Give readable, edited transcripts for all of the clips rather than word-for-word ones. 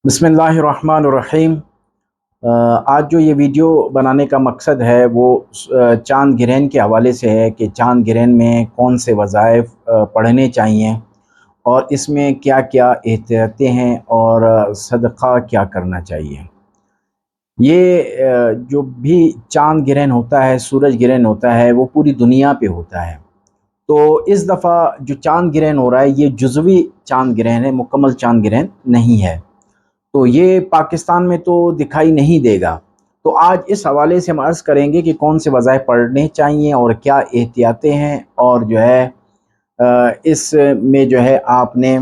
बिस्मिल्लाहिर्रहमानिर्रहीम। आज जो ये वीडियो बनाने का मकसद है वो चाँद गिरहन के हवाले से है कि चाँद गिरहन में कौन से वज़ाइफ पढ़ने चाहिए और इसमें क्या क्या एहतियातें हैं और सदक़ा क्या करना चाहिए। ये जो भी चाँद गिरहन होता है, सूरज गिरहन होता है, वो पूरी दुनिया पे होता है। तो इस दफ़ा जो चाँद गिरहन हो रहा है ये जुज़वी चाँद गिरहन है, मुकम्मल चाँद गिरहन नहीं है। तो ये पाकिस्तान में तो दिखाई नहीं देगा। तो आज इस हवाले से हम अर्ज़ करेंगे कि कौन से वज़ाइफ पढ़ने चाहिए और क्या एहतियातें हैं, और जो है इसमें जो है आपने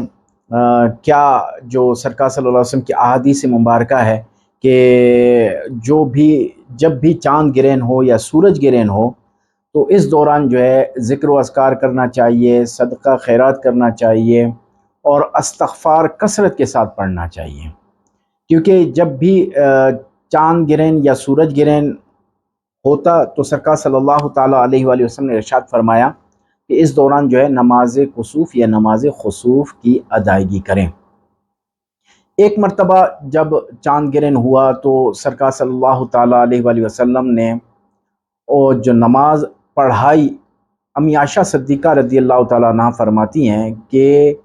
क्या जो सरकार सल्लल्लाहु अलैहि वसल्लम की अहादीस मुबारका है कि जब भी चाँद गिरहन हो या सूरज गिरहन हो तो इस दौरान जो है ज़िक्र व अज़कार करना चाहिए, सदका खैरात करना चाहिए और इस्तिग़फ़ार कसरत के साथ पढ़ना चाहिए। क्योंकि जब भी चाँद गिरहन या सूरज गिरहन होता तो सरकार सल्लल्लाहु ताला अलैहि वसल्लम ने इरशाद फरमाया कि इस दौरान जो है नमाज कुसूफ़ या नमाज खुसूफ़ की अदायगी करें। एक मरतबा जब चाँद गिरहन हुआ तो सरकार सल्लल्लाहु ताला अलैहि वसल्लम ने और जो नमाज पढ़ाई, अम्मी आयशा सिद्दीक़ा रज़ियल्लाहु ताला अन्हा फरमाती हैं कि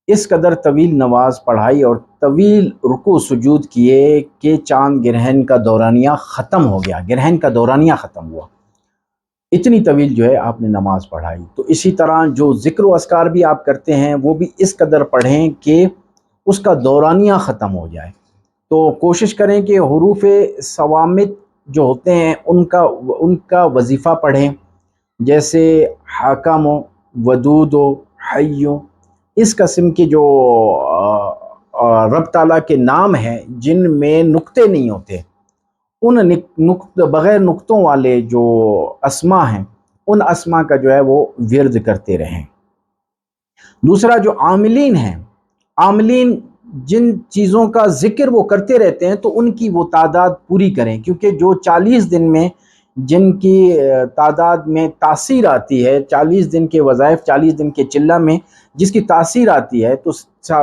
इस कदर तवील नमाज पढ़ाई और तवील रुकू सुजूद किए कि चाँद गिरहन का दौरानिया ख़त्म हो गया, गिरहन का दौरानिया ख़त्म हुआ। इतनी तवील जो है आपने नमाज पढ़ाई। तो इसी तरह जो ज़िक्र व अज़कार भी आप करते हैं वो भी इस कदर पढ़ें कि उसका दौरानिया ख़त्म हो जाए। तो कोशिश करें कि हुरूफ़ सवामित जो होते हैं उनका वजीफ़ा पढ़ें, जैसे हाकम, वदूद, हय्य, इस किस्म के जो रब ताला के नाम हैं जिनमें नुक्ते नहीं होते, उन बग़ैर नुक्तों वाले जो अस्मा हैं उन अस्मा का जो है वो विर्द करते रहें। दूसरा जो आमिलीन हैं, आमिलीन जिन चीज़ों का ज़िक्र वो करते रहते हैं तो उनकी वो तादाद पूरी करें, क्योंकि जो 40 दिन में जिनकी तादाद में तासीर आती है, 40 दिन के वज़ाइफ, 40 दिन के चिल्ला में जिसकी तासीर आती है, तो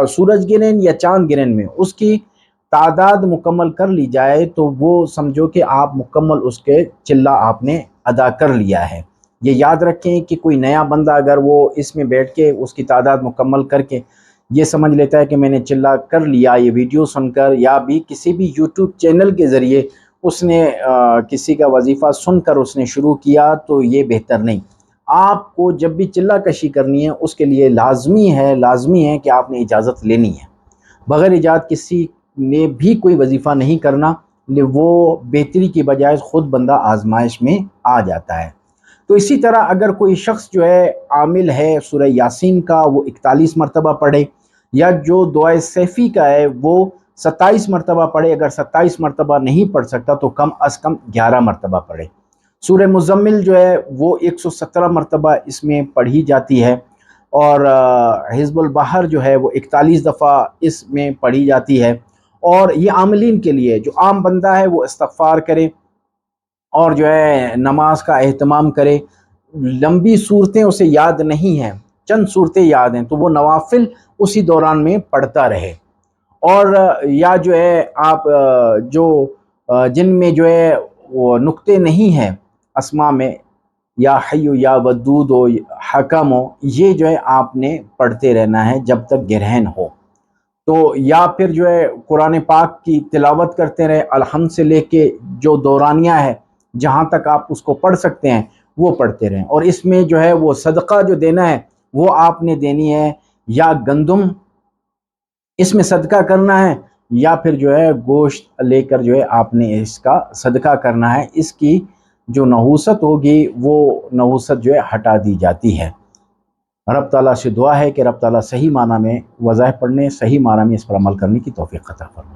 सूरज गिरहन या चाँद गिरहन में उसकी तादाद मुकम्मल कर ली जाए तो वो समझो कि आप मुकम्मल उसके चिल्ला आपने अदा कर लिया है। ये याद रखें कि कोई नया बंदा अगर वो इसमें बैठ के उसकी तादाद मुकम्मल करके ये समझ लेता है कि मैंने चिल्ला कर लिया, ये वीडियो सुनकर या भी किसी भी यूट्यूब चैनल के ज़रिए उसने किसी का वजीफ़ा सुनकर उसने शुरू किया, तो ये बेहतर नहीं। आपको जब भी चिल्ला कशी करनी है उसके लिए लाजमी है कि आपने इजाज़त लेनी है। बग़ैर इजाज़त किसी ने भी कोई वजीफ़ा नहीं करना, वो बेहतरी की बजाय ख़ुद बंदा आजमाइश में आ जाता है। तो इसी तरह अगर कोई शख्स जो है आमिल है सूरह यासीन का वो 41 मरतबा पढ़े, या जो दुआए सैफ़ी का है वो 27 मरतबा पढ़े। अगर 27 मरतबा नहीं पढ़ सकता तो कम अज़ कम 11 मरतबा पढ़े। सूरह मुज़म्मिल जो है वो 117 मरतबा इसमें पढ़ी जाती है, और हिज़्बुल बहर जो है वो 41 दफ़ा इसमें पढ़ी जाती है। और ये आमिलीन के लिए, जो आम बंदा है वो इस्तिग़फ़ार करे और जो है नमाज का एहतमाम करे। लंबी सूरतें उसे याद नहीं हैं, चंद सूरतें याद हैं, तो वो नवाफिल उसी दौरान में पढ़ता रहे। और या जो है आप जिनमें जो है वो नुक्ते नहीं हैं अस्मा में, या हय्यु या वदूद हो, हकम हो, ये जो है आपने पढ़ते रहना है जब तक गिरहन हो। तो या फिर जो है कुरान पाक की तिलावत करते रहे, अलहम्द से लेके जो दौरानिया है जहाँ तक आप उसको पढ़ सकते हैं वो पढ़ते रहें। और इसमें जो है वो सदका जो देना है वो आपने देनी है, या गंदम इसमें सदका करना है, या फिर जो है गोश्त लेकर जो है आपने इसका सदका करना है। इसकी जो नहूसत होगी वो नहूसत जो है हटा दी जाती है। रब ताला से दुआ है कि रब ताला सही माना में वज़ाइफ पढ़ने, सही माना में इस पर अमल करने की तौफ़ीक़ अता फरमाए।